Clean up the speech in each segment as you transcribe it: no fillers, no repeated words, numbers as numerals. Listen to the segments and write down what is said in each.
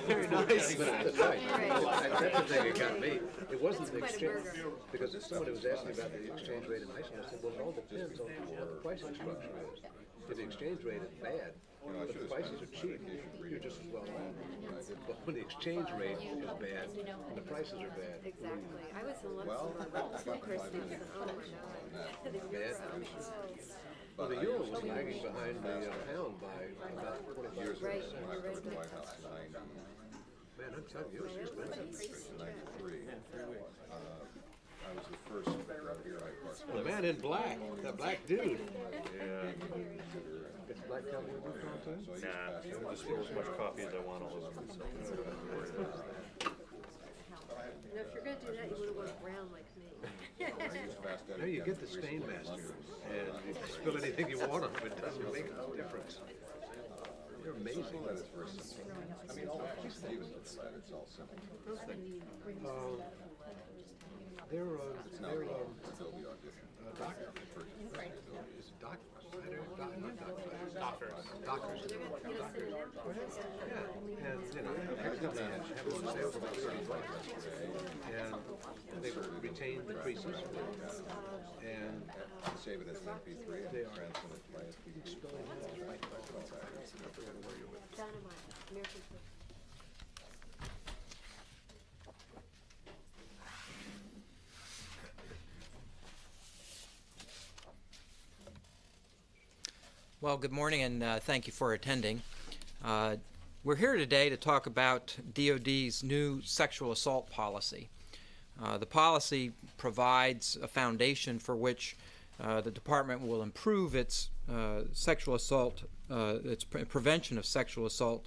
Very nice. But that's right. That's the thing that got me. It wasn't the exchange, because somebody was asking about the exchange rate in Iceland. I said, well, it all depends on what the pricing structure is. If the exchange rate is bad, but the prices are cheap, you're just as well off. But when the exchange rate is bad and the prices are bad. Exactly. I was in Luxembourg for Christmas, and oh my God, the euro. Well, the euro was lagging behind the pound by about 25%. Right. Man, I'm telling you, it was expensive. I was the first here I was. The man in black, that black dude. Yeah. It's black coffee with you, too? Nah, just pour as much coffee as I want all over myself. Now, if you're going to do that, you want to go brown like me. No, you get the stain master, and you can spill anything you want on them. It doesn't make a difference. They're amazing. That is very simple. I mean, even with that, it's all simple. They're It's now the Adobe Audition. doctors. It's doctors. Doctors. Yeah, and you know, every company has sales about 30 bucks, and they retain the creases, and Save it as an MP3 and transmit it by SPD. Dynamite. American food. Well, good morning, and thank you for attending. We're here today to talk about DoD's new sexual assault policy. The policy provides a foundation for which the department will improve its sexual assault, its prevention of sexual assault,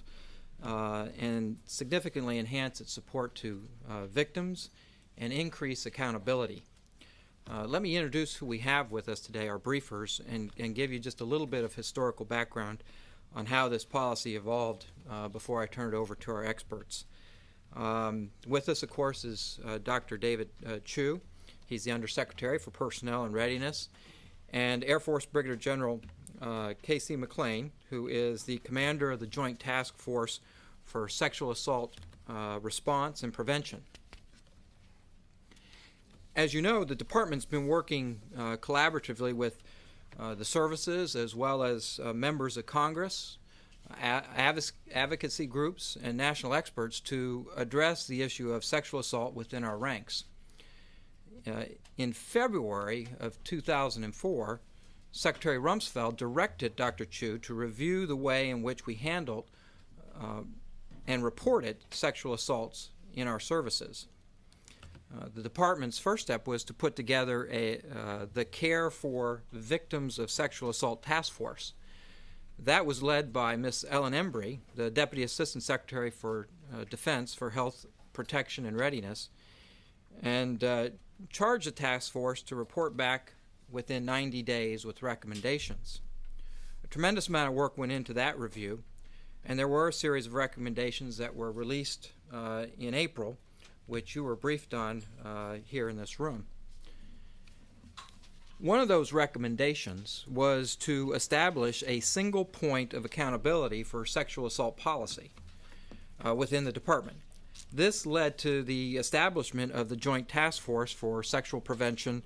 and significantly enhance its support to victims and increase accountability. Let me introduce who we have with us today, our briefers, and give you just a little bit of historical background on how this policy evolved before I turn it over to our experts. With us, of course, is Dr. David Chu. He's the Undersecretary for Personnel and Readiness, and Air Force Brigadier General K.C. McClain, who is the Commander of the Joint Task Force for Sexual Assault Response and Prevention. As you know, the department's been working collaboratively with the services as well as members of Congress, advocacy groups, and national experts to address the issue of sexual assault within our ranks. In February of 2004, Secretary Rumsfeld directed Dr. Chu to review the way in which we handled and reported sexual assaults in our services. The department's first step was to put together the Care for Victims of Sexual Assault Task Force. That was led by Ms. Ellen Embry, the Deputy Assistant Secretary for Defense for Health, Protection, and Readiness, and charged the task force to report back within 90 days with recommendations. A tremendous amount of work went into that review, and there were a series of recommendations that were released in April, which you were briefed on here in this room. One of those recommendations was to establish a single point of accountability for sexual assault policy within the department. This led to the establishment of the Joint Task Force for Sexual Prevention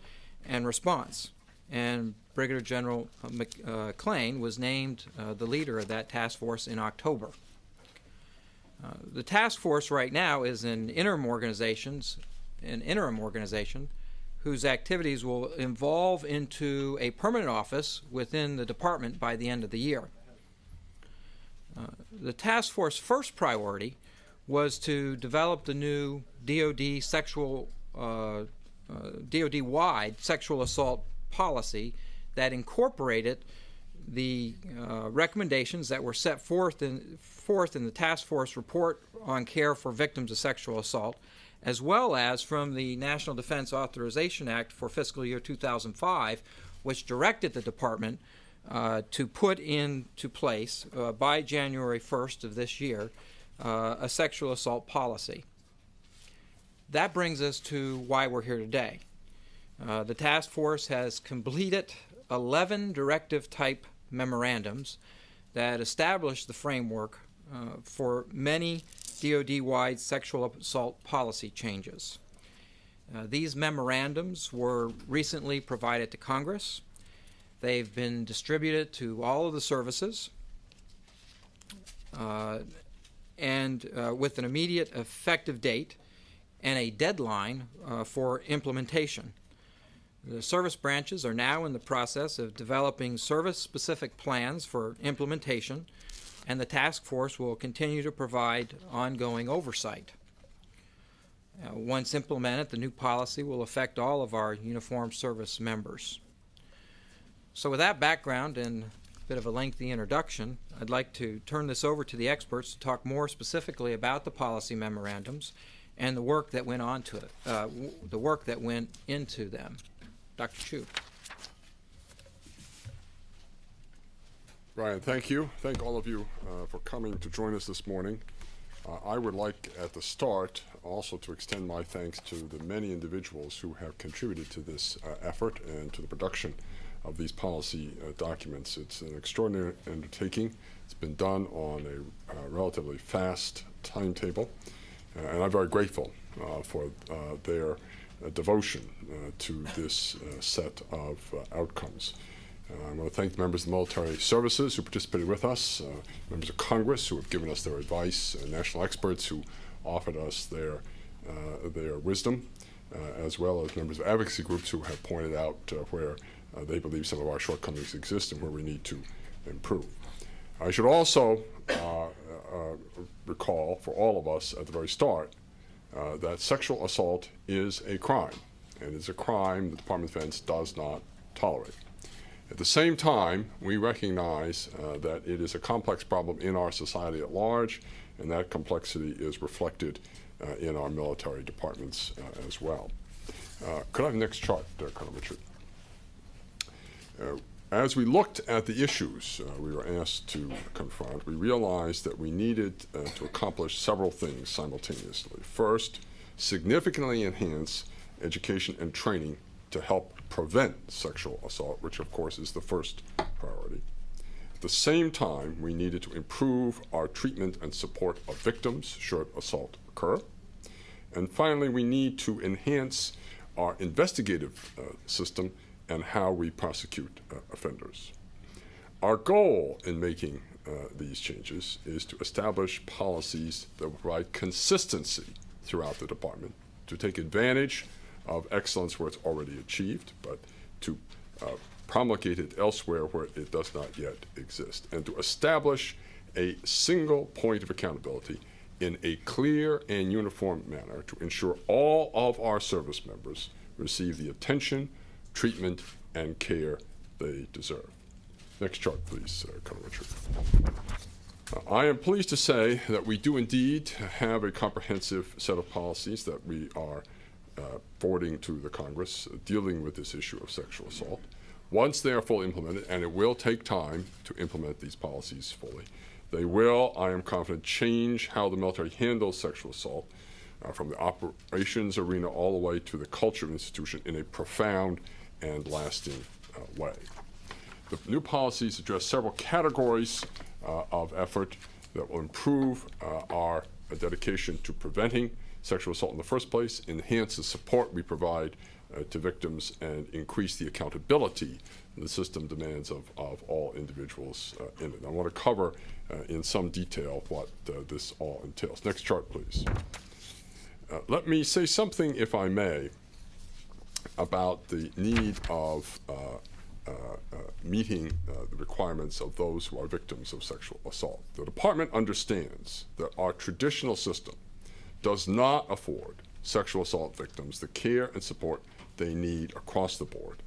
and Response, and Brigadier General McClain was named the leader of that task force in October. The task force right now is an interim organization whose activities will evolve into a permanent office within the department by the end of the year. The task force's first priority was to develop the new DoD-wide sexual assault policy that incorporated the recommendations that were set forth in the task force report on care for victims of sexual assault, as well as from the National Defense Authorization Act for fiscal year 2005, which directed the department to put into place by January 1st of this year a sexual assault policy. That brings us to why we're here today. The task force has completed 11 directive-type memorandums that established the framework for many DoD-wide sexual assault policy changes. These memorandums were recently provided to Congress. They've been distributed to all of the services and with an immediate effective date and a deadline for implementation. The service branches are now in the process of developing service-specific plans for implementation, and the task force will continue to provide ongoing oversight. Once implemented, the new policy will affect all of our uniformed service members. So with that background and a bit of a lengthy introduction, I'd like to turn this over to the experts to talk more specifically about the policy memorandums and the work that went into them. Dr. Chu. Brian, thank you. Thank all of you for coming to join us this morning. I would like at the start also to extend my thanks to the many individuals who have contributed to this effort and to the production of these policy documents. It's an extraordinary undertaking. It's been done on a relatively fast timetable, and I'm very grateful for their devotion to this set of outcomes. I want to thank the members of the military services who participated with us, members of Congress who have given us their advice, national experts who offered us their wisdom, as well as members of advocacy groups who have pointed out where they believe some of our shortcomings exist and where we need to improve. I should also recall for all of us at the very start that sexual assault is a crime, and it's a crime the Department of Defense does not tolerate. At the same time, we recognize that it is a complex problem in our society at large, and that complexity is reflected in our military departments as well. Could I have the next chart, Colonel Richard? As we looked at the issues we were asked to confront, we realized that we needed to accomplish several things simultaneously. First, significantly enhance education and training to help prevent sexual assault, which of course is the first priority. At the same time, we needed to improve our treatment and support of victims should assault occur. And finally, we need to enhance our investigative system and how we prosecute offenders. Our goal in making these changes is to establish policies that will provide consistency throughout the department, to take advantage of excellence where it's already achieved, but to promulgate it elsewhere where it does not yet exist, and to establish a single point of accountability in a clear and uniform manner to ensure all of our service members receive the attention, treatment, and care they deserve. Next chart, please, Colonel Richard. I am pleased to say that we do indeed have a comprehensive set of policies that we are forwarding to the Congress dealing with this issue of sexual assault. Once they are fully implemented, and it will take time to implement these policies fully, they will, I am confident, change how the military handles sexual assault from the operations arena all the way to the culture of the institution in a profound and lasting way. The new policies address several categories of effort that will improve our dedication to preventing sexual assault in the first place, enhance the support we provide to victims, and increase the accountability the system demands of all individuals in it. I want to cover in some detail what this all entails. Next chart, please. Let me say something, if I may, about the need of meeting the requirements of those who are victims of sexual assault. The department understands that our traditional system does not afford sexual assault victims the care and support they need across the board,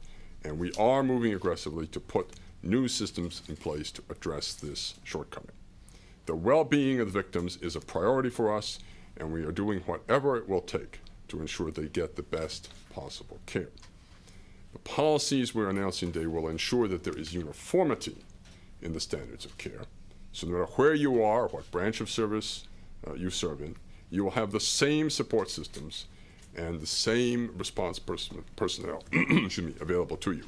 and we are moving aggressively to put new systems in place to address this shortcoming. The well-being of the victims is a priority for us, and we are doing whatever it will take to ensure they get the best possible care. The policies we're announcing today will ensure that there is uniformity in the standards of care. So no matter where you are or what branch of service you serve in, you will have the same support systems and the same response personnel available to you.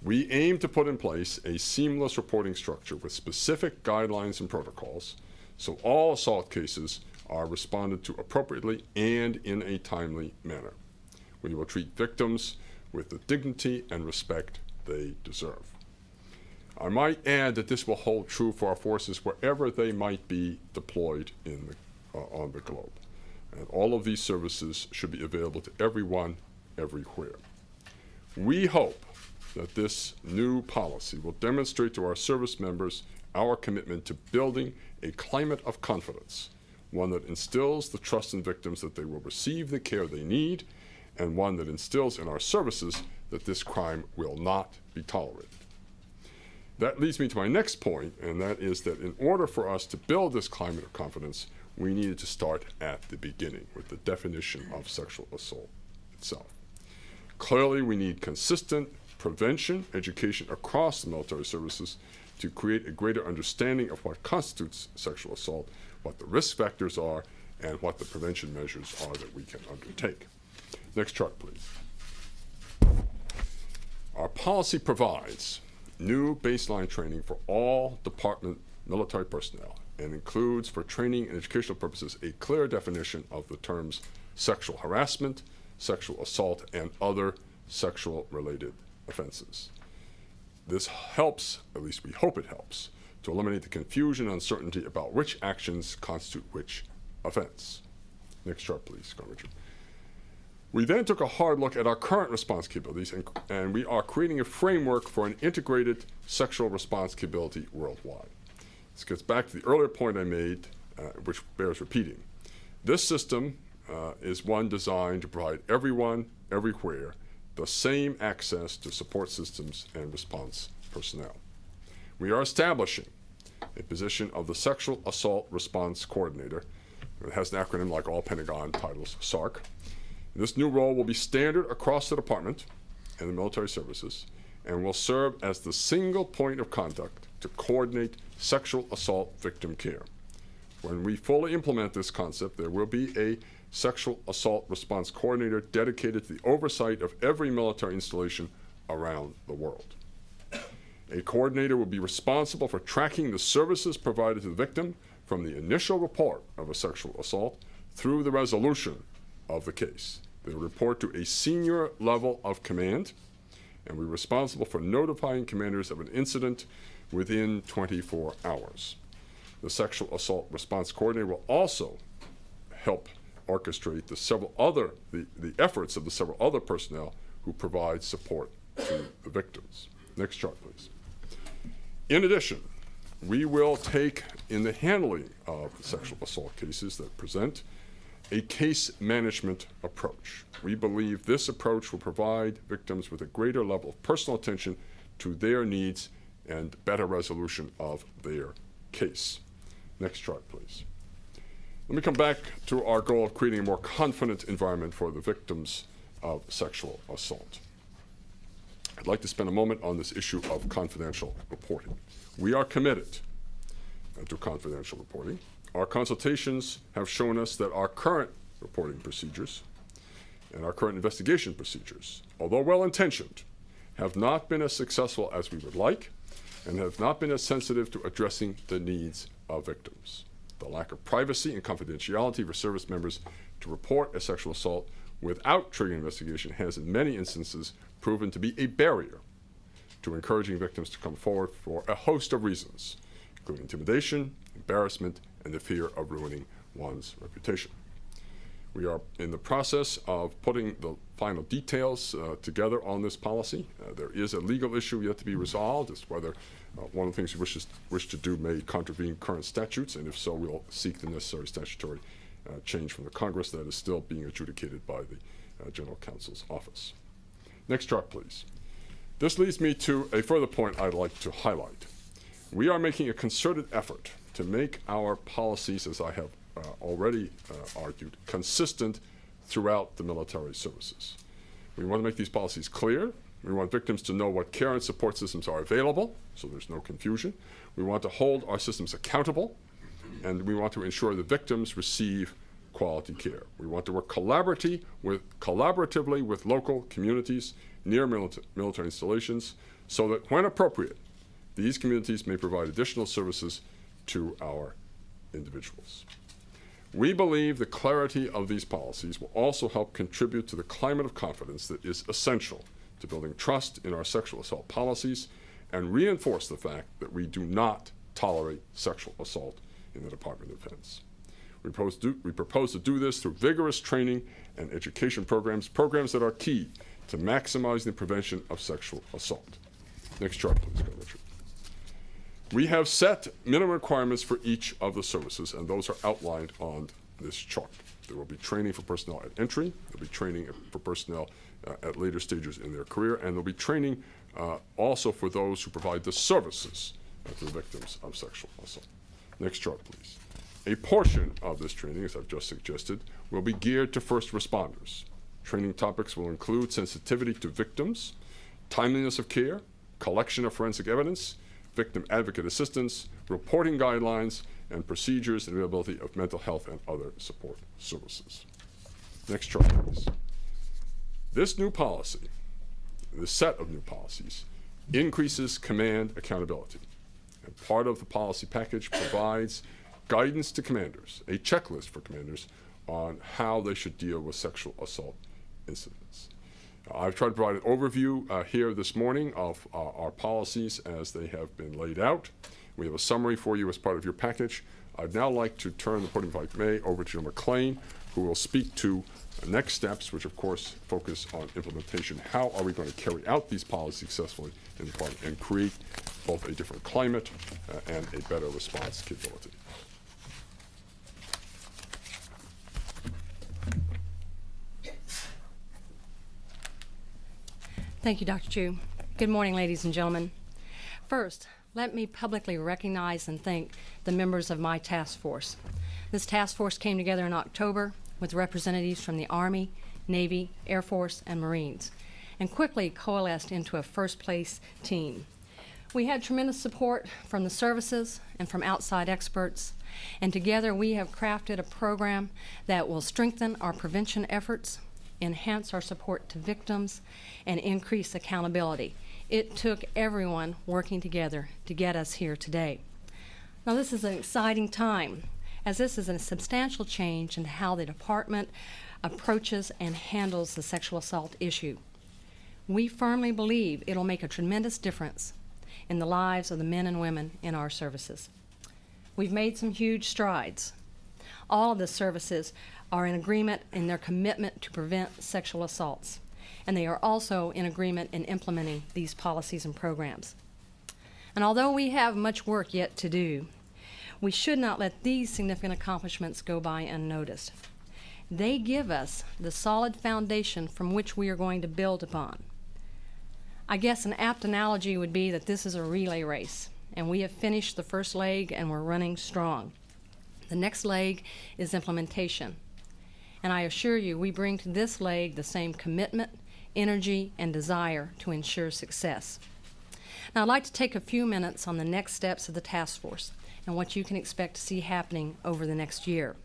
We aim to put in place a seamless reporting structure with specific guidelines and protocols so all assault cases are responded to appropriately and in a timely manner. We will treat victims with the dignity and respect they deserve. I might add that this will hold true for our forces wherever they might be deployed on the globe. And all of these services should be available to everyone, everywhere. We hope that this new policy will demonstrate to our service members our commitment to building a climate of confidence, one that instills the trust in victims that they will receive the care they need, and one that instills in our services that this crime will not be tolerated. That leads me to my next point, and that is that in order for us to build this climate of confidence, we needed to start at the beginning with the definition of sexual assault itself. Clearly, we need consistent prevention education across the military services to create a greater understanding of what constitutes sexual assault, what the risk factors are, and what the prevention measures are that we can undertake. Next chart, please. Our policy provides new baseline training for all department military personnel and includes, for training and educational purposes, a clear definition of the terms sexual harassment, sexual assault, and other sexual-related offenses. This helps, at least we hope it helps, to eliminate the confusion and uncertainty about which actions constitute which offense. Next chart, please, Richard. We then took a hard look at our current response capabilities, and we are creating a framework for an integrated sexual response capability worldwide. This gets back to the earlier point I made, which bears repeating. This system is one designed to provide everyone, everywhere, the same access to support systems and response personnel. We are establishing a position of the Sexual Assault Response Coordinator. It has an acronym like all Pentagon titles, SARC. This new role will be standard across the department and the military services and will serve as the single point of contact to coordinate sexual assault victim care. When we fully implement this concept, there will be a Sexual Assault Response Coordinator dedicated to the oversight of every military installation around the world. A coordinator will be responsible for tracking the services provided to the victim from the initial report of a sexual assault through the resolution of the case. They will report to a senior level of command and will be responsible for notifying commanders of an incident within 24 hours. The Sexual Assault Response Coordinator will also help orchestrate the efforts of the several other personnel who provide support to the victims. Next chart, please. In addition, we will take, in the handling of sexual assault cases that present, a case management approach. We believe this approach will provide victims with a greater level of personal attention to their needs and better resolution of their case. Next chart, please. Let me come back to our goal of creating a more confident environment for the victims of sexual assault. I'd like to spend a moment on this issue of confidential reporting. We are committed to confidential reporting. Our consultations have shown us that our current reporting procedures and our current investigation procedures, although well-intentioned, have not been as successful as we would like and have not been as sensitive to addressing the needs of victims. The lack of privacy and confidentiality for service members to report a sexual assault without triggering investigation has in many instances proven to be a barrier to encouraging victims to come forward for a host of reasons, including intimidation, embarrassment, and the fear of ruining one's reputation. We are in the process of putting the final details together on this policy. There is a legal issue yet to be resolved as to whether one of the things we wish to do may contravene current statutes, and if so, we'll seek the necessary statutory change from the Congress. That is still being adjudicated by the General Counsel's office. Next chart, please. This leads me to a further point I'd like to highlight. We are making a concerted effort to make our policies, as I have already argued, consistent throughout the military services. We want to make these policies clear. We want victims to know what care and support systems are available, so there's no confusion. We want to hold our systems accountable, and we want to ensure that victims receive quality care. We want to work collaboratively with local communities near military installations so that, when appropriate, these communities may provide additional services to our individuals. We believe the clarity of these policies will also help contribute to the climate of confidence that is essential to building trust in our sexual assault policies and reinforce the fact that we do not tolerate sexual assault in the Department of Defense. We propose to do this through vigorous training and education programs that are key to maximizing the prevention of sexual assault. Next chart, please, Richard. We have set minimum requirements for each of the services, and those are outlined on this chart. There will be training for personnel at entry, there will be training for personnel at later stages in their career, and there will be training also for those who provide the services to the victims of sexual assault. Next chart, please. A portion of this training, as I've just suggested, will be geared to first responders. Training topics will include sensitivity to victims, timeliness of care, collection of forensic evidence, victim advocate assistance, reporting guidelines, and procedures and availability of mental health and other support services. Next chart, please. This new policy, this set of new policies, increases command accountability. And part of the policy package provides guidance to commanders, a checklist for commanders on how they should deal with sexual assault incidents. I've tried to provide an overview here this morning of our policies as they have been laid out. We have a summary for you as part of your package. I'd now like to turn the podium, if I may, over to McClain, who will speak to next steps, which of course focus on implementation. How are we going to carry out these policies successfully in the department and create both a different climate and a better response capability? Thank you, Dr. Chu. Good morning, ladies and gentlemen. First, let me publicly recognize and thank the members of my task force. This task force came together in October with representatives from the Army, Navy, Air Force, and Marines, and quickly coalesced into a first-place team. We had tremendous support from the services and from outside experts, and together we have crafted a program that will strengthen our prevention efforts, enhance our support to victims, and increase accountability. It took everyone working together to get us here today. Now, this is an exciting time, as this is a substantial change in how the department approaches and handles the sexual assault issue. We firmly believe it'll make a tremendous difference in the lives of the men and women in our services. We've made some huge strides. All of the services are in agreement in their commitment to prevent sexual assaults, and they are also in agreement in implementing these policies and programs. And although we have much work yet to do, we should not let these significant accomplishments go by unnoticed. They give us the solid foundation from which we are going to build upon. I guess an apt analogy would be that this is a relay race, and we have finished the first leg and we're running strong. The next leg is implementation. And I assure you, we bring to this leg the same commitment, energy, and desire to ensure success. Now, I'd like to take a few minutes on the next steps of the task force and what you can expect to see happening over the next year.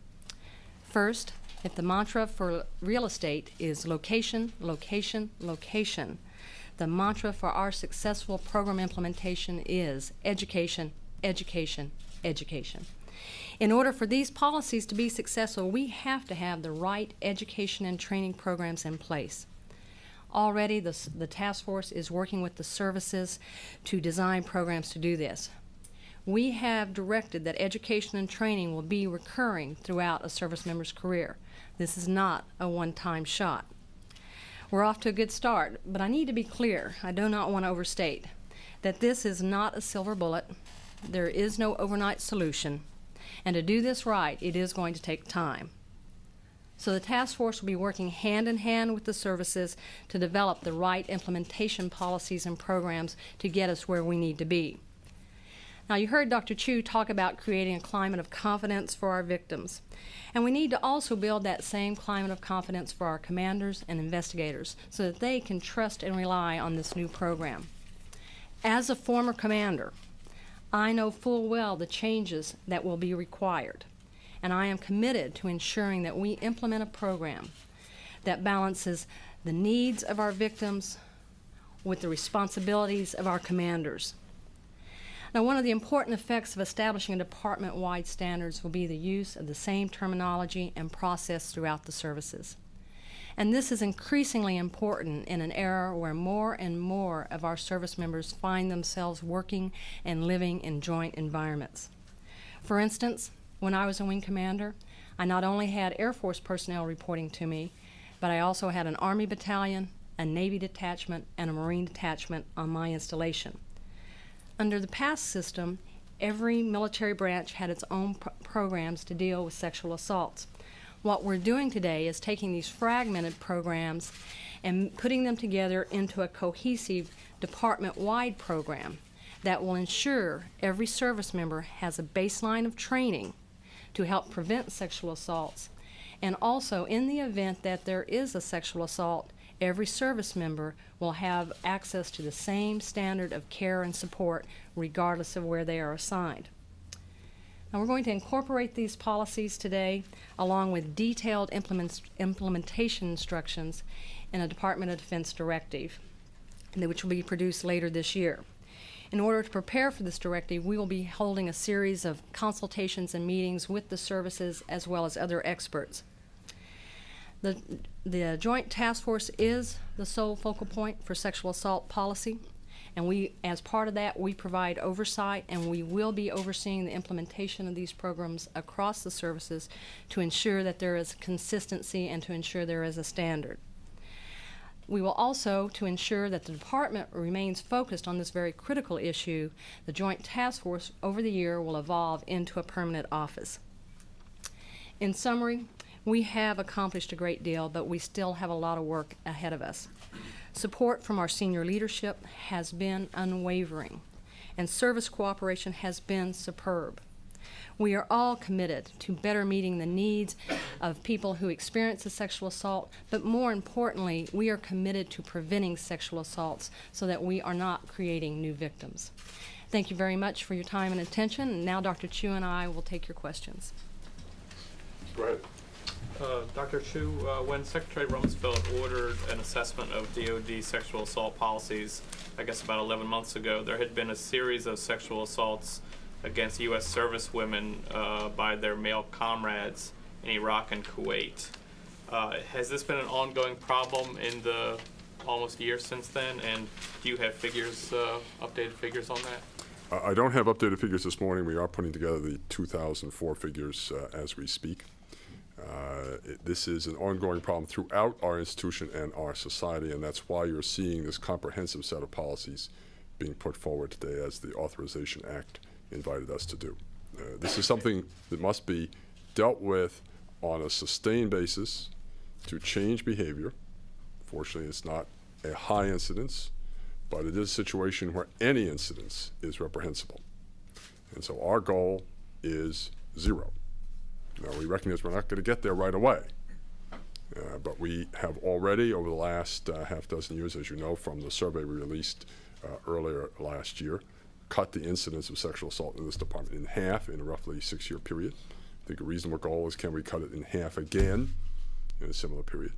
First, if the mantra for real estate is location, location, location, the mantra for our successful program implementation is education, education, education. In order for these policies to be successful, we have to have the right education and training programs in place. Already, the task force is working with the services to design programs to do this. We have directed that education and training will be recurring throughout a service member's career. This is not a one-time shot. We're off to a good start, but I need to be clear, I do not want to overstate, that this is not a silver bullet. There is no overnight solution. And to do this right, it is going to take time. So the task force will be working hand in hand with the services to develop the right implementation policies and programs to get us where we need to be. Now, you heard Dr. Chu talk about creating a climate of confidence for our victims. And we need to also build that same climate of confidence for our commanders and investigators so that they can trust and rely on this new program. As a former commander, I know full well the changes that will be required. and I am committed to ensuring that we implement a program that balances the needs of our victims with the responsibilities of our commanders. Now, one of the important effects of establishing a department-wide standards will be the use of the same terminology and process throughout the services. And this is increasingly important in an era where more and more of our service members find themselves working and living in joint environments. For instance, when I was a wing commander, I not only had Air Force personnel reporting to me, but I also had an Army battalion, a Navy detachment, and a Marine detachment on my installation. Under the past system, every military branch had its own programs to deal with sexual assaults. What we're doing today is taking these fragmented programs and putting them together into a cohesive department-wide program that will ensure every service member has a baseline of training to help prevent sexual assaults. And also, in the event that there is a sexual assault, every service member will have access to the same standard of care and support regardless of where they are assigned. Now, we're going to incorporate these policies today along with detailed implementation instructions in a Department of Defense directive, which will be produced later this year. In order to prepare for this directive, we will be holding a series of consultations and meetings with the services as well as other experts. The Joint Task Force is the sole focal point for sexual assault policy, and we, as part of that, we provide oversight, and we will be overseeing the implementation of these programs across the services to ensure that there is consistency and to ensure there is a standard. We will also, to ensure that the department remains focused on this very critical issue, the Joint Task Force over the year will evolve into a permanent office. In summary, we have accomplished a great deal, but we still have a lot of work ahead of us. Support from our senior leadership has been unwavering, and service cooperation has been superb. We are all committed to better meeting the needs of people who experience a sexual assault, but more importantly, we are committed to preventing sexual assaults so that we are not creating new victims. Thank you very much for your time and attention, and now Dr. Chu and I will take your questions. Go ahead. Dr. Chu, when Secretary Rumsfeld ordered an assessment of DoD sexual assault policies, I guess about 11 months ago, there had been a series of sexual assaults against U.S. servicewomen by their male comrades in Iraq and Kuwait. Has this been an ongoing problem in the almost year since then, and do you have figures, updated figures on that? I don't have updated figures this morning. We are putting together the 2004 figures as we speak. This is an ongoing problem throughout our institution and our society, and that's why you're seeing this comprehensive set of policies being put forward today as the Authorization Act invited us to do. This is something that must be dealt with on a sustained basis to change behavior. Fortunately, it's not a high incidence, but it is a situation where any incidence is reprehensible. And so our goal is 0. Now, we recognize we're not going to get there right away, but we have already, over the last half dozen years, as you know, from the survey we released earlier last year, cut the incidence of sexual assault in this department in half in a roughly 6-year period. I think a reasonable goal is, can we cut it in half again in a similar period?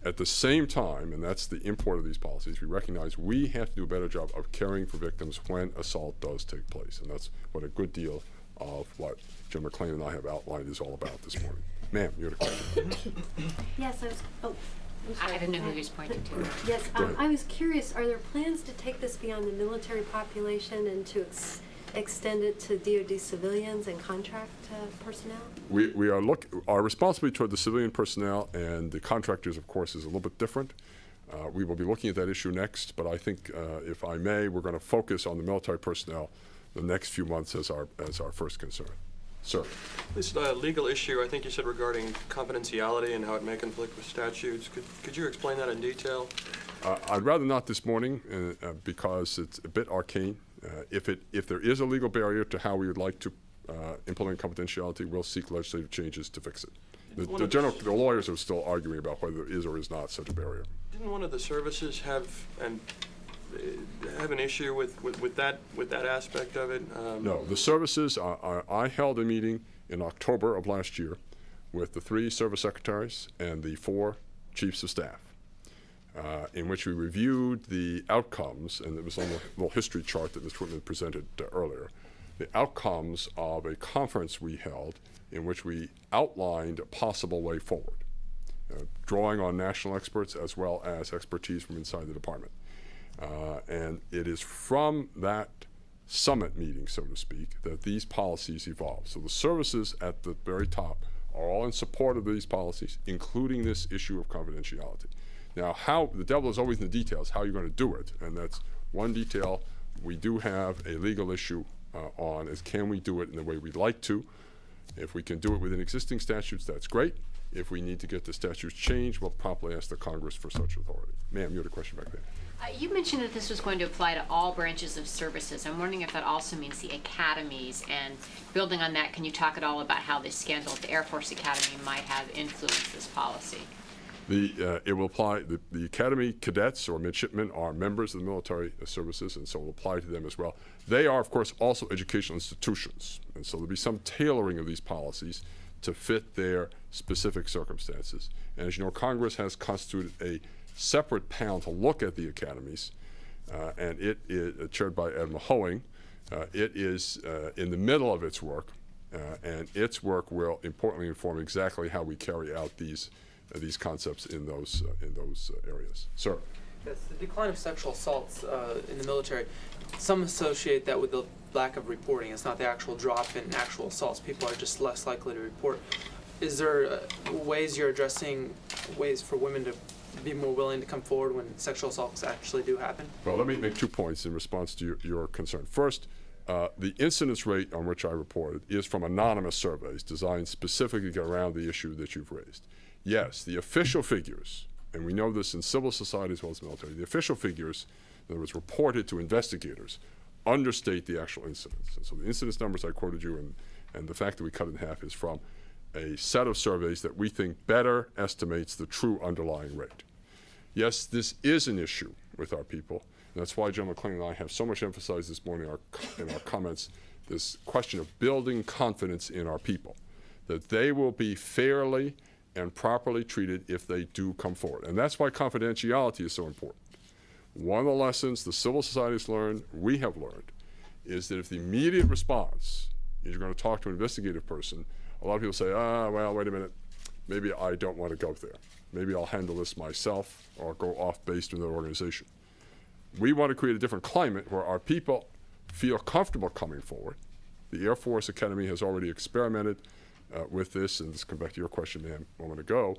At the same time, and that's the import of these policies, we recognize we have to do a better job of caring for victims when assault does take place, and that's what a good deal of what Jim McClain and I have outlined is all about this morning. Ma'am, you had a question. Yes, I was, I'm sorry. I didn't know who he was pointing to. Yes, Go ahead. I was curious, are there plans to take this beyond the military population and to extend it to DoD civilians and contract personnel? We are our responsibility toward the civilian personnel and the contractors, of course, is a little bit different. We will be looking at that issue next, but I think, if I may, we're going to focus on the military personnel the next few months as our first concern. Sir. This legal issue, I think you said regarding confidentiality and how it may conflict with statutes. Could you explain that in detail? I'd rather not this morning because it's a bit arcane. If there is a legal barrier to how we would like to implement confidentiality, we'll seek legislative changes to fix it. The lawyers are still arguing about whether there is or is not such a barrier. Didn't one of the services have an issue with that aspect of it? No, the services I held a meeting in October of last year with the 3 service secretaries and the 4 chiefs of staff, in which we reviewed the outcomes, and it was on the little history chart that Ms. Whitman presented earlier, the outcomes of a conference we held in which we outlined a possible way forward, drawing on national experts as well as expertise from inside the department. And it is from that summit meeting, so to speak, that these policies evolve. So the services at the very top are all in support of these policies, including this issue of confidentiality. Now, how the devil is always in the details, how you're going to do it, and that's one detail we do have a legal issue on, is can we do it in the way we'd like to? If we can do it within existing statutes, that's great. If we need to get the statutes changed, we'll promptly ask the Congress for such authority. Ma'am, you had a question back there. You mentioned that this was going to apply to all branches of services. I'm wondering if that also means the academies, and building on that, can you talk at all about how this scandal at the Air Force Academy might have influenced this policy? It will apply, the Academy cadets or midshipmen are members of the military services, and so it will apply to them as well. They are, of course, also educational institutions, and so there'll be some tailoring of these policies to fit their specific circumstances. And as you know, Congress has constituted a separate panel to look at the academies, and it is chaired by Ed Mahoing. It is in the middle of its work, and its work will importantly inform exactly how we carry out these concepts in those areas. Sir. Yes, the decline of sexual assaults in the military, some associate that with the lack of reporting. It's not the actual drop in actual assaults. People are just less likely to report. Is there ways you're addressing ways for women to be more willing to come forward when sexual assaults actually do happen? Well, let me make 2 points in response to your concern. First, the incidence rate on which I reported is from anonymous surveys designed specifically to get around the issue that you've raised. Yes, the official figures, and we know this in civil society as well as military, the official figures, in other words, reported to investigators, understate the actual incidence. And so the incidence numbers I quoted you and the fact that we cut it in half is from a set of surveys that we think better estimates the true underlying rate. Yes, this is an issue with our people, and that's why General McClain and I have so much emphasized this morning in our comments, this question of building confidence in our people, that they will be fairly and properly treated if they do come forward. And that's why confidentiality is so important. One of the lessons the civil societies learned, we have learned, is that if the immediate response is you're going to talk to an investigative person, a lot of people say, well, wait a minute, maybe I don't want to go there. Maybe I'll handle this myself or go off base to another organization. We want to create a different climate where our people feel comfortable coming forward. The Air Force Academy has already experimented with this, and this comes back to your question, ma'am, a moment ago.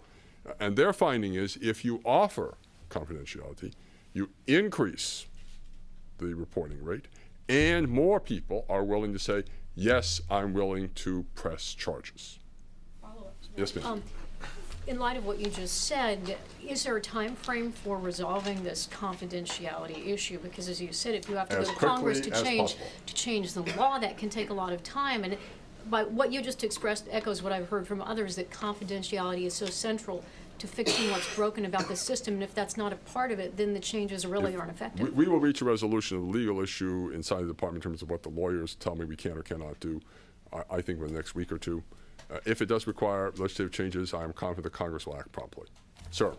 And their finding is if you offer confidentiality, you increase the reporting rate, and more people are willing to say, yes, I'm willing to press charges. Follow-up. Yes, ma'am. In light of what you just said, is there a time frame for resolving this confidentiality issue? Because as you said, if you have to go to Congress to change the law, that can take a lot of time. And by what you just expressed echoes what I've heard from others, that confidentiality is so central to fixing what's broken about the system. And if that's not a part of it, then the changes really aren't effective. We will reach a resolution of the legal issue inside the department in terms of what the lawyers tell me we can or cannot do, I think, within the next week or two. If it does require legislative changes, I am confident that Congress will act promptly. Sir.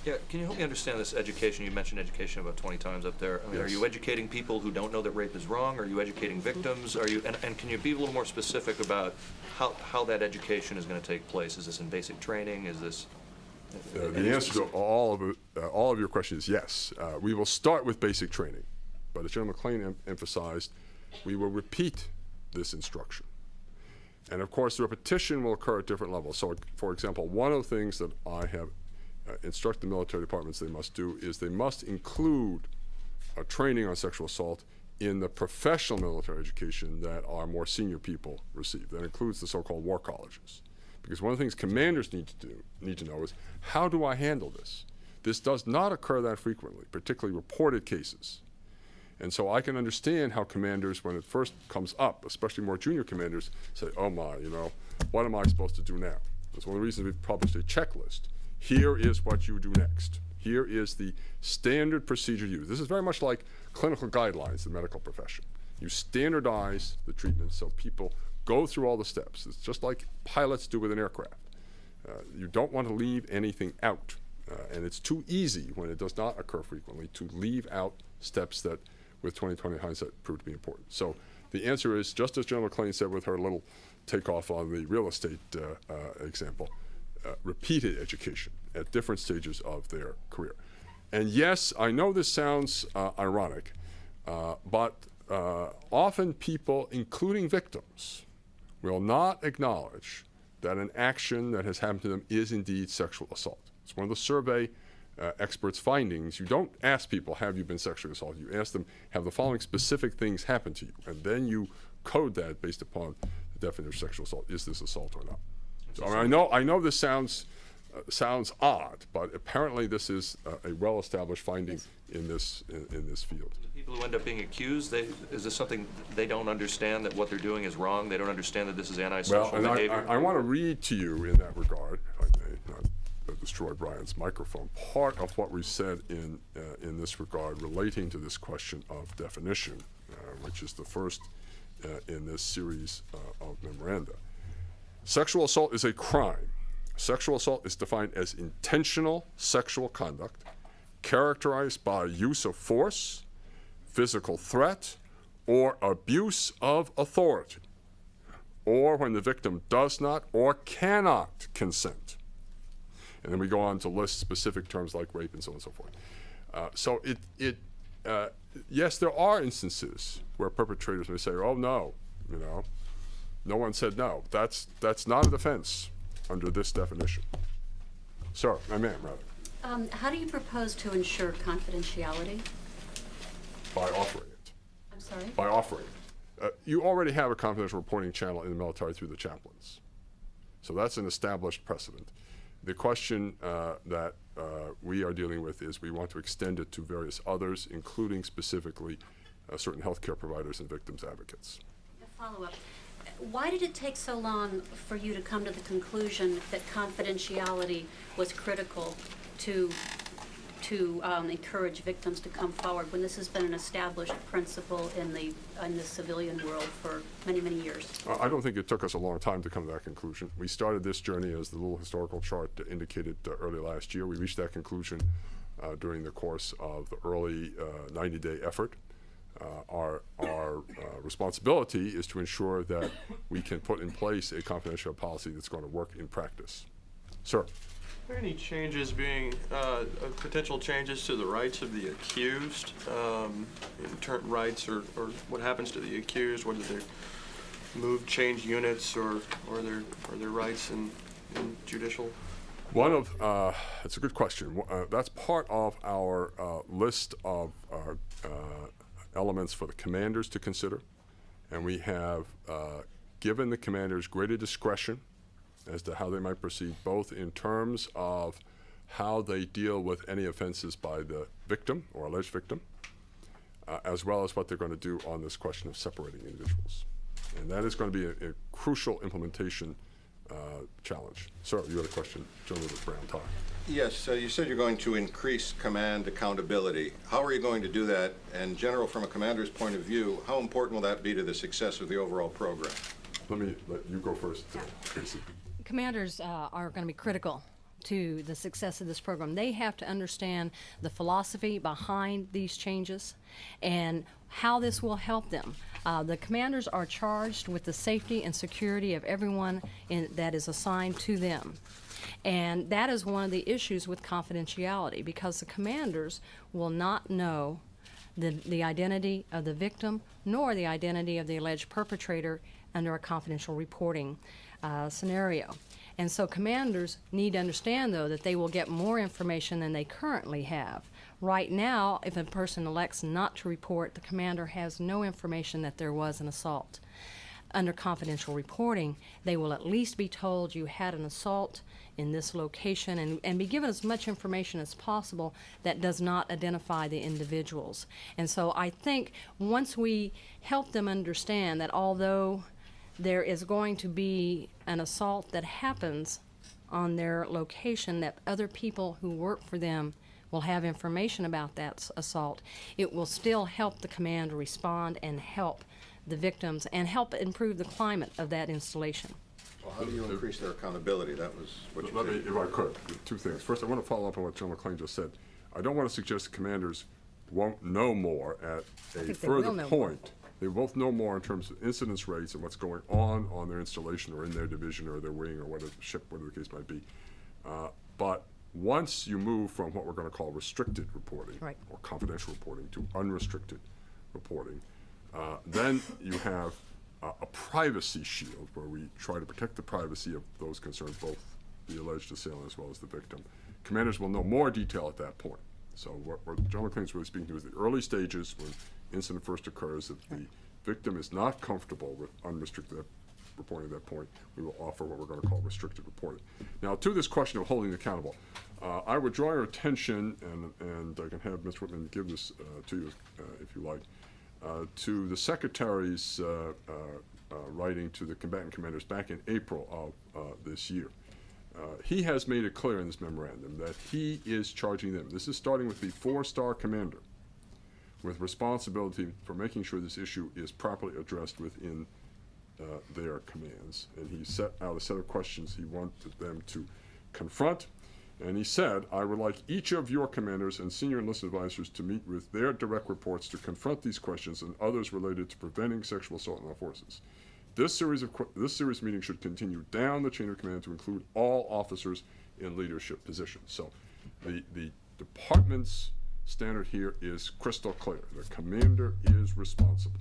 Yeah, can you help me understand this education? You mentioned education about 20 times up there. I mean, Yes. Are you educating people who don't know that rape is wrong? Are you educating victims? Are you, and can you be a little more specific about how that education is going to take place? Is this in basic training? Is this... The answer to all of your questions is yes. We will start with basic training, but as General McClain emphasized, we will repeat this instruction. And of course, the repetition will occur at different levels. So, for example, one of the things that I have instructed the military departments they must do is they must include a training on sexual assault in the professional military education that our more senior people receive. That includes the so-called war colleges. Because one of the things commanders need to know is, how do I handle this? This does not occur that frequently, particularly reported cases. And so I can understand how commanders, when it first comes up, especially more junior commanders, say, oh my, what am I supposed to do now? That's one of the reasons we've published a checklist. Here is what you do next. Here is the standard procedure used. This is very much like clinical guidelines in the medical profession. You standardize the treatment so people go through all the steps. It's just like pilots do with an aircraft. You don't want to leave anything out. And it's too easy when it does not occur frequently to leave out steps that, with 20/20 hindsight, prove to be important. So the answer is, just as General McClain said with her little takeoff on the real estate example, repeated education at different stages of their career. And yes, I know this sounds ironic, but often people, including victims, will not acknowledge that an action that has happened to them is indeed sexual assault. It's one of the survey experts' findings. You don't ask people, have you been sexually assaulted? You ask them, have the following specific things happened to you? And then you code that based upon the definition of sexual assault. Is this assault or not? So, I know this sounds odd, but apparently this is a well-established finding in this field. The people who end up being accused, is this something they don't understand, that what they're doing is wrong? They don't understand that this is antisocial behavior? I want to read to you in that regard, if I may, not destroy Brian's microphone, part of what we said in this regard relating to this question of definition, which is the first in this series of memoranda. Sexual assault is a crime. Sexual assault is defined as intentional sexual conduct characterized by use of force, physical threat, or abuse of authority, or when the victim does not or cannot consent. And then we go on to list specific terms like rape and so on and so forth. So yes, there are instances where perpetrators may say, oh no, no one said no. That's not a defense under this definition. Sir, ma'am, rather. How do you propose to ensure confidentiality? By offering it. I'm sorry? By offering it. You already have a confidential reporting channel in the military through the chaplains. So that's an established precedent. The question that we are dealing with is we want to extend it to various others, including specifically certain healthcare providers and victims advocates. A follow-up. Why did it take so long for you to come to the conclusion that confidentiality was critical to encourage victims to come forward when this has been an established principle in the civilian world for many, many years? I don't think it took us a long time to come to that conclusion. We started this journey, as the little historical chart indicated, early last year. We reached that conclusion during the course of the early 90-day effort. Our responsibility is to ensure that we can put in place a confidential policy that's going to work in practice. Sir? Are there any changes being, potential changes to the rights of the accused, in rights or what happens to the accused, whether they're change units or their rights in judicial? It's a good question. That's part of our list of elements for the commanders to consider, and we have given the commanders greater discretion as to how they might proceed, both in terms of how they deal with any offenses by the victim or alleged victim, as well as what they're going to do on this question of separating individuals. And that is going to be a crucial implementation challenge. Sir, you had a question, gentleman with brown tie. Yes, so you said you're going to increase command accountability. How are you going to do that? And General, from a commander's point of view, how important will that be to the success of the overall program? Let you go first, Tracy. Commanders are going to be critical to the success of this program. They have to understand the philosophy behind these changes and how this will help them. The commanders are charged with the safety and security of everyone that is assigned to them. And that is one of the issues with confidentiality, because the commanders will not know the identity of the victim nor the identity of the alleged perpetrator under a confidential reporting scenario. And so commanders need to understand, though, that they will get more information than they currently have. Right now, if a person elects not to report, the commander has no information that there was an assault. Under confidential reporting, they will at least be told you had an assault in this location and be given as much information as possible that does not identify the individuals. And so I think once we help them understand that although there is going to be an assault that happens on their location, that other people who work for them will have information about that assault, it will still help the commander respond and help the victims and help improve the climate of that installation. Well, how do you increase their accountability? That was what you Let me, said. if I could, two things. First, I want to follow up on what John McClain just said. I don't want to suggest the commanders won't know more at a think they will further know point. They both know more in terms of incidence rates and what's going on their installation or in their division or their wing or whatever ship, whatever the case might be. But once you move from what we're going to call restricted reporting Right. or confidential reporting to unrestricted reporting, then you have a privacy shield where we try to protect the privacy of those concerned, both the alleged assailant as well as the victim. Commanders will know more detail at that point. So what John McClain's really speaking to is the early stages when incident first occurs. If the victim is not comfortable with unrestricted reporting at that point, we will offer what we're going to call restricted reporting. Now, to this question of holding accountable, I would draw your attention, and I can have Mr. Whitman give this to you if you like, to the Secretary's writing to the combatant commanders back in April of this year. He has made it clear in this memorandum that he is charging them, this is starting with the 4-star commander, with responsibility for making sure this issue is properly addressed within their commands. And he set out a set of questions he wanted them to confront. And he said, I would like each of your commanders and senior enlisted advisors to meet with their direct reports to confront these questions and others related to preventing sexual assault in our forces. This series of meetings should continue down the chain of command to include all officers in leadership positions. So the department's standard here is crystal clear. The commander is responsible.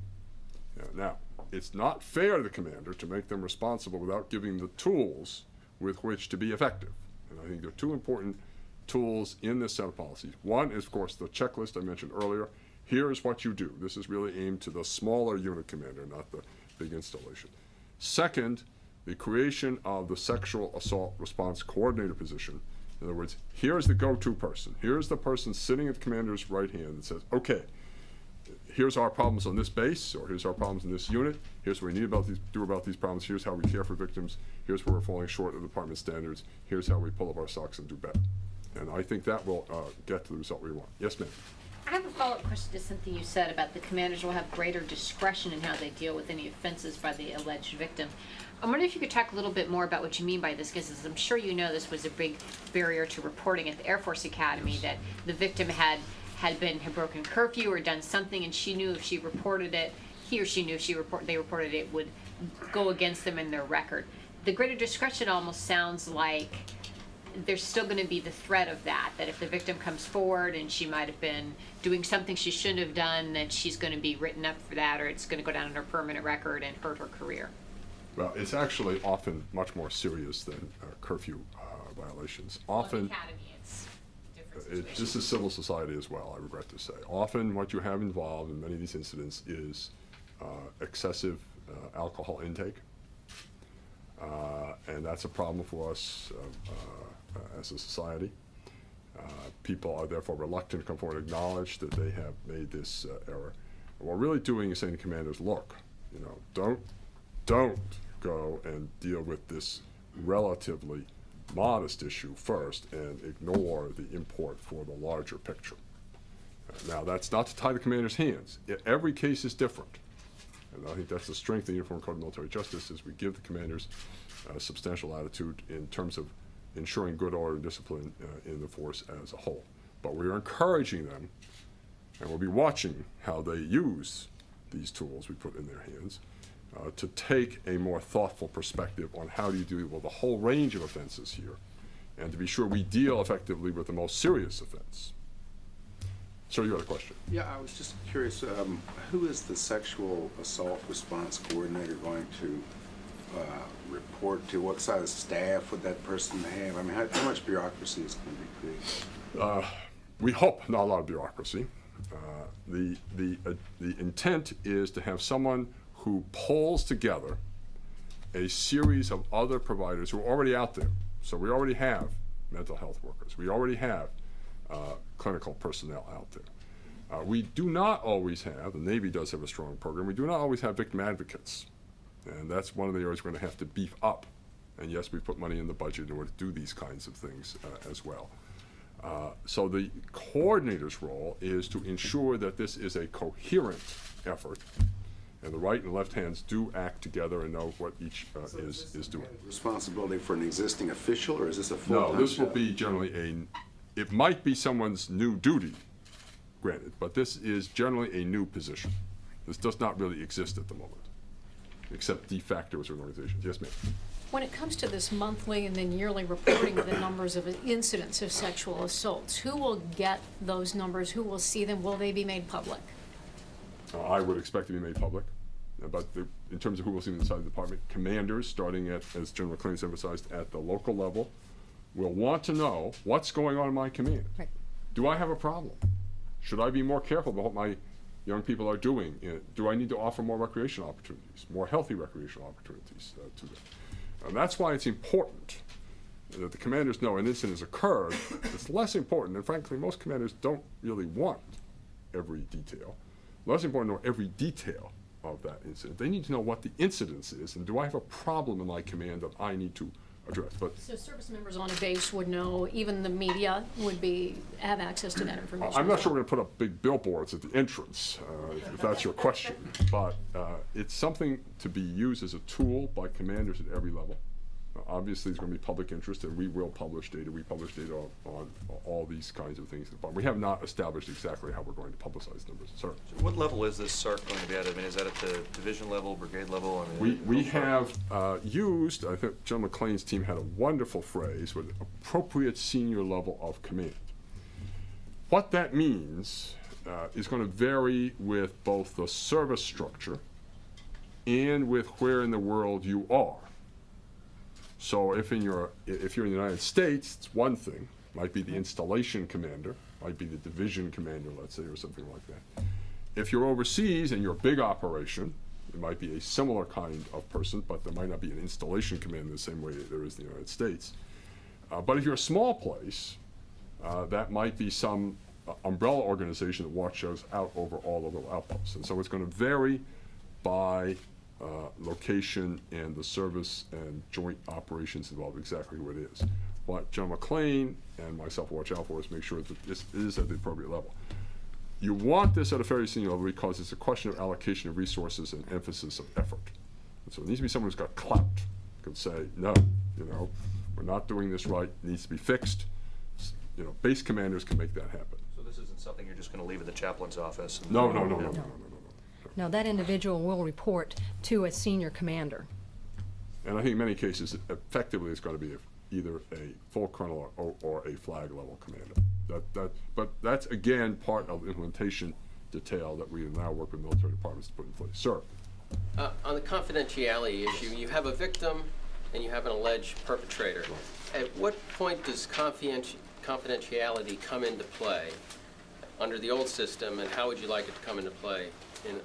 Now, it's not fair to the commander to make them responsible without giving the tools with which to be effective. And I think there are two important tools in this set of policies. One is, of course, the checklist I mentioned earlier. Here is what you do. This is really aimed to the smaller unit commander, not the big installation. Second, the creation of the sexual assault response coordinator position. In other words, here's the go-to person. Here's the person sitting at the commander's right hand that says, okay, here's our problems on this base, or here's our problems in this unit. Here's what we need do about these problems. Here's how we care for victims. Here's where we're falling short of the department standards. Here's how we pull up our socks and do better. And I think that will get to the result we want. Yes, ma'am. I have a follow-up question to something you said about the commanders will have greater discretion in how they deal with any offenses by the alleged victim. I'm wondering if you could talk a little bit more about what you mean by this, because as I'm sure you know, this was a big barrier to reporting at the Air Force Academy, that the victim had broken curfew or done something, and she knew if she reported it, he or she knew if they reported it would go against them in their record. The greater discretion almost sounds like there's still going to be the threat of that if the victim comes forward and she might have been doing something she shouldn't have done, that she's going to be written up for that, or it's going to go down in her permanent record and hurt her career. Well, it's actually often much more serious than curfew violations. Often, it's different. this is civil society as well, I regret to say. Often what you have involved in many of these incidents is excessive alcohol intake. And that's a problem for us as a society. People are therefore reluctant to come forward and acknowledge that they have made this error. And what we're really doing is saying to commanders, look, don't go and deal with this relatively modest issue first and ignore the import for the larger picture. Now, that's not to tie the commander's hands. Every case is different. And I think that's the strength of the Uniform Code of Military Justice, is we give the commanders substantial latitude in terms of ensuring good order and discipline in the force as a whole. But we are encouraging them, and we'll be watching how they use these tools we put in their hands, to take a more thoughtful perspective on how do you deal with the whole range of offenses here, and to be sure we deal effectively with the most serious offense. Sir, you had a question. Yeah, I was just curious, who is the sexual assault response coordinator going to report to? What size staff would that person have? I mean, how much bureaucracy is going to be created? We hope not a lot of bureaucracy. The intent is to have someone who pulls together a series of other providers who are already out there. So we already have mental health workers. We already have clinical personnel out there. We do not always have, the Navy does have a strong program, we do not always have victim advocates. And that's one of the areas we're going to have to beef up. And yes, we put money in the budget in order to do these kinds of things as well. So the coordinator's role is to ensure that this is a coherent effort, and And the right and left hands do act together and know what each is doing. Responsibility for an existing official, or is this a No, full-time this will job? be generally it might be someone's new duty, granted, but this is generally a new position. This does not really exist at the moment, except de facto as an organization. Yes, ma'am. When it comes to this monthly and then yearly reporting of the numbers of incidents of sexual assaults, who will get those numbers? Who will see them? Will they be made public? I would expect to be made public. But in terms of who will see them inside the department, commanders, starting at, as General McClain emphasized, at the local level, will want to know what's going on in my command. Right. Do I have a problem? Should I be more careful about what my young people are doing? Do I need to offer more recreational opportunities, more healthy recreational opportunities to them? And that's why it's important that the commanders know an incident has occurred. It's less important, and frankly, most commanders don't really want every detail. Less important to know every detail of that incident. They need to know what the incidence is, and do I have a problem in my command that I need to address? But So service members on a base would know, even the media would have access to that information. I'm not sure we're going to put up big billboards at the entrance, if that's your question, but it's something to be used as a tool by commanders at every level. Obviously, there's going to be public interest, and we will publish data. We publish data on all these kinds of things. But we have not established exactly how we're going to publicize numbers. Sir? So what level is this SARC going to be at? I mean, is that at the division level, brigade level? I mean, We have used, I think John McClain's team had a wonderful phrase, with appropriate senior level of command. What that means is going to vary with both the service structure and with where in the world you are. So if you're in the United States, it's one thing. Might be the installation commander, might be the division commander, let's say, or something like that. If you're overseas and you're a big operation, it might be a similar kind of person, but there might not be an installation commander the same way there is in the United States. But if you're a small place, that might be some umbrella organization that watches out over all the little outposts. And so it's going to vary by location and the service and joint operations involved, exactly who it is. What John McClain and myself will watch out for is make sure that this is at the appropriate level. You want this at a fairly senior level because it's a question of allocation of resources and emphasis of effort. And so it needs to be someone who's got clout, can say, no, we're not doing this right, it needs to be fixed. Base commanders can make that happen. So this isn't something you're just going to leave at the chaplain's office? No. No, that individual will report to a senior commander. And I think in many cases, effectively, it's going to be either a full colonel or a flag level commander. But that's, again, part of the implementation detail that we now work with military departments to put in place. Sir? On the confidentiality issue, you have a victim and you have an alleged perpetrator. At what point does confidentiality come into play under the old system, and how would you like it to come into play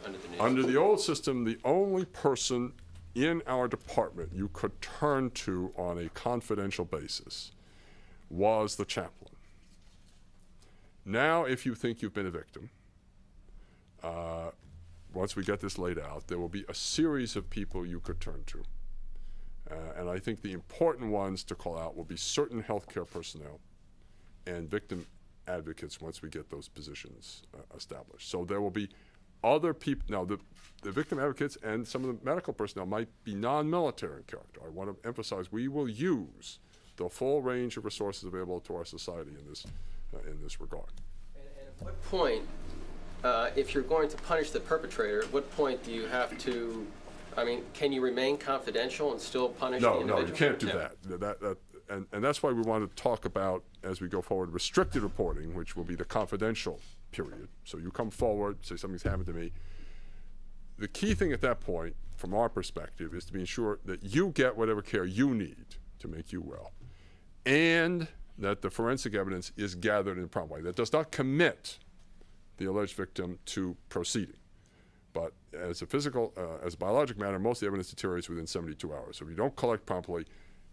under the new? Under the old system, the only person in our department you could turn to on a confidential basis was the chaplain. Now, if you think you've been a victim, once we get this laid out, there will be a series of people you could turn to. And I think the important ones to call out will be certain healthcare personnel and victim advocates once we get those positions established. So there will be other people. Now, the victim advocates and some of the medical personnel might be non-military in character. I want to emphasize we will use the full range of resources available to our society in this regard. And at what point, if you're going to punish the perpetrator, at what point do you have to, can you remain confidential and still punish the individual? No, you can't do that. And that's why we want to talk about, as we go forward, restricted reporting, which will be the confidential period. So you come forward, say something's happened to me. The key thing at that point, from our perspective, is to be sure that you get whatever care you need to make you well, and that the forensic evidence is gathered in a proper way. That does not commit the alleged victim to proceeding. But as a biologic matter, most of the evidence deteriorates within 72 hours. So if you don't collect promptly,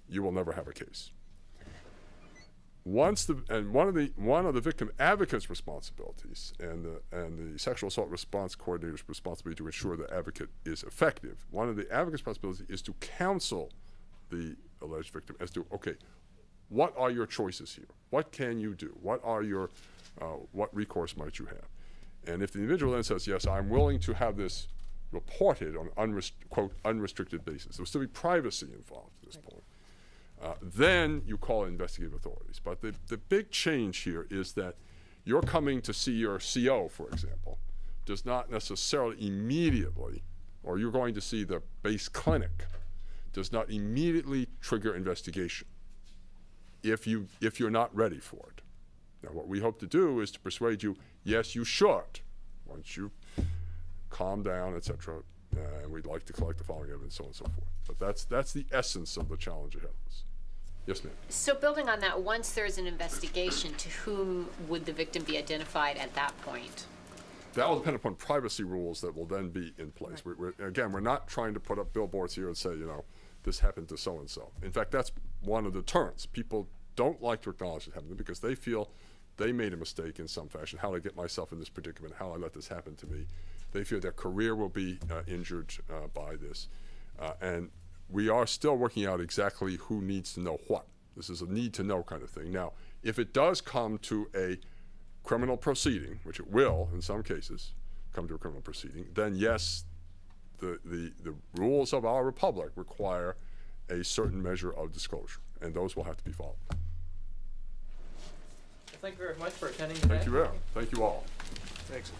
you will never have a case. One of the victim advocate's responsibilities and the sexual assault response coordinator's responsibility to ensure the advocate is effective. One of the advocate's responsibilities is to counsel the alleged victim as to, okay, what are your choices here? What can you do? What recourse might you have? And if the individual then says, yes, I'm willing to have this reported on quote, unrestricted basis. There will still be privacy involved at this point. Then you call investigative authorities. But the big change here is that you're coming to see your CO, for example, does not necessarily immediately, or you're going to see the base clinic, does not immediately trigger investigation if you're not ready for it. Now, what we hope to do is to persuade you, yes, you should, once you calm down, etc. And we'd like to collect the following evidence, so on and so forth. But that's the essence of the challenge ahead of us. Yes, ma'am. So building on that, once there's an investigation, to whom would the victim be identified at that point? That will depend upon privacy rules that will then be in place. Again, we're not trying to put up billboards here and say, this happened to so-and-so. In fact, that's one of the deterrents. People don't like to acknowledge it happened because they feel they made a mistake in some fashion. How did I get myself in this predicament? How did I let this happen to me? They fear their career will be injured by this. And we are still working out exactly who needs to know what. This is a need-to-know kind of thing. Now, if it does come to a criminal proceeding, which it will in some cases come to a criminal proceeding, then yes, the rules of our republic require a certain measure of disclosure, and those will have to be followed. Thank you very much for attending today. Thank you all. Thanks.